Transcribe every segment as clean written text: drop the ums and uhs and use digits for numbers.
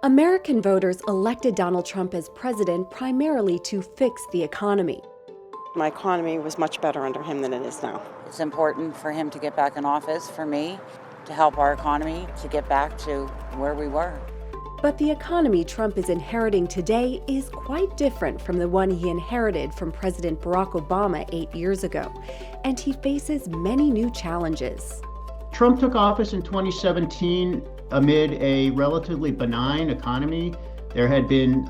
American voters elected Donald Trump as president primarily to fix the economy. My economy was much better under him than it is now. It's important for him to get back in office, for me, to help our economy to get back to where we were. But the economy Trump is inheriting today is quite different from the one he inherited from President Barack Obama 8 years ago, and he faces many new challenges. Trump took office in 2017 amid a relatively benign economy. There had been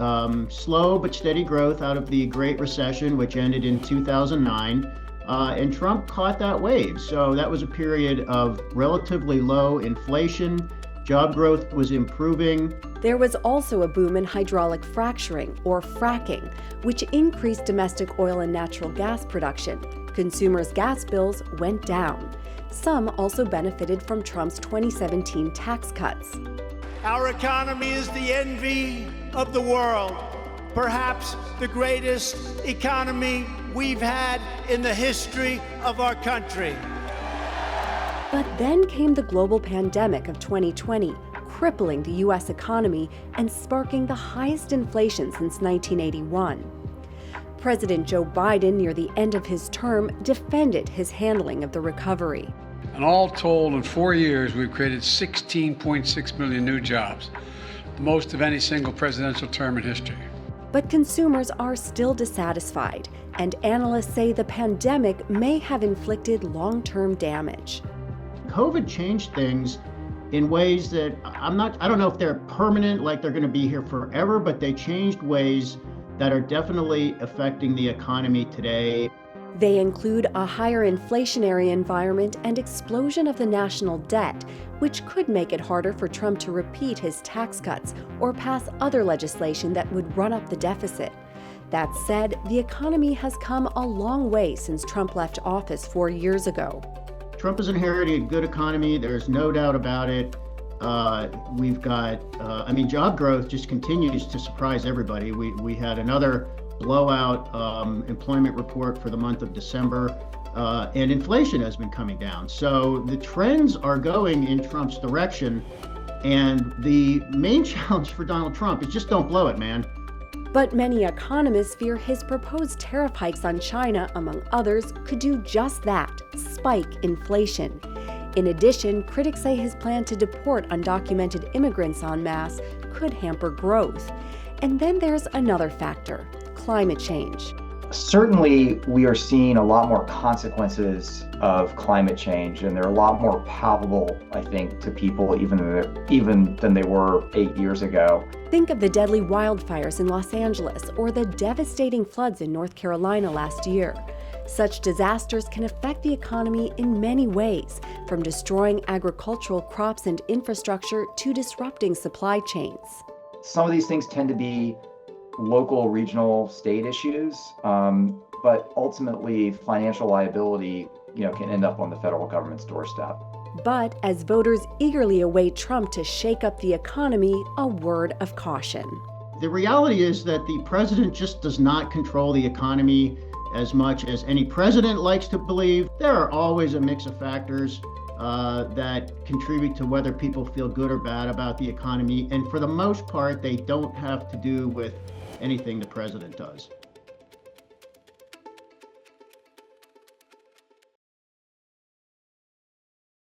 slow but steady growth out of the Great Recession, which ended in 2009, and Trump caught that wave. So that was a period of relatively low inflation. Job growth was improving. There was also a boom in hydraulic fracturing, or fracking, which increased domestic oil and natural gas production. Consumers' gas bills went down. Some also benefited from Trump's 2017 tax cuts. Our economy is the envy of the world, perhaps the greatest economy we've had in the history of our country. But then came the global pandemic of 2020, crippling the U.S. economy and sparking the highest inflation since 1981. President Joe Biden, near the end of his term, defended his handling of the recovery. And all told, in 4 years, we've created 16.6 million new jobs, the most of any single presidential term in history. But consumers are still dissatisfied, and analysts say the pandemic may have inflicted long-term damage. COVID changed things in ways that I don't know if they're permanent, like they're going to be here forever, but they changed ways that are definitely affecting the economy today. They include a higher inflationary environment and explosion of the national debt, which could make it harder for Trump to repeat his tax cuts or pass other legislation that would run up the deficit. That said, the economy has come a long way since Trump left office 4 years ago. Trump has inherited a good economy. There's no doubt about it. We've got, job growth just continues to surprise everybody. We had another blowout employment report for the month of December, and inflation has been coming down. So the trends are going in Trump's direction, and the main challenge for Donald Trump is just don't blow it, man. But many economists fear his proposed tariff hikes on China, among others, could do just that, spike inflation. In addition, critics say his plan to deport undocumented immigrants en masse could hamper growth. And then there's another factor: climate change. Certainly, we are seeing a lot more consequences of climate change, and they're a lot more palpable, I think, to people even than they were 8 years ago. Think of the deadly wildfires in Los Angeles or the devastating floods in North Carolina last year. Such disasters can affect the economy in many ways, from destroying agricultural crops and infrastructure to disrupting supply chains. Some of these things tend to be local, regional, state issues, but ultimately financial liability, can end up on the federal government's doorstep. But as voters eagerly await Trump to shake up the economy, a word of caution. The reality is that the president just does not control the economy as much as any president likes to believe. There are always a mix of factors that contribute to whether people feel good or bad about the economy, and for the most part, they don't have to do with anything the president does.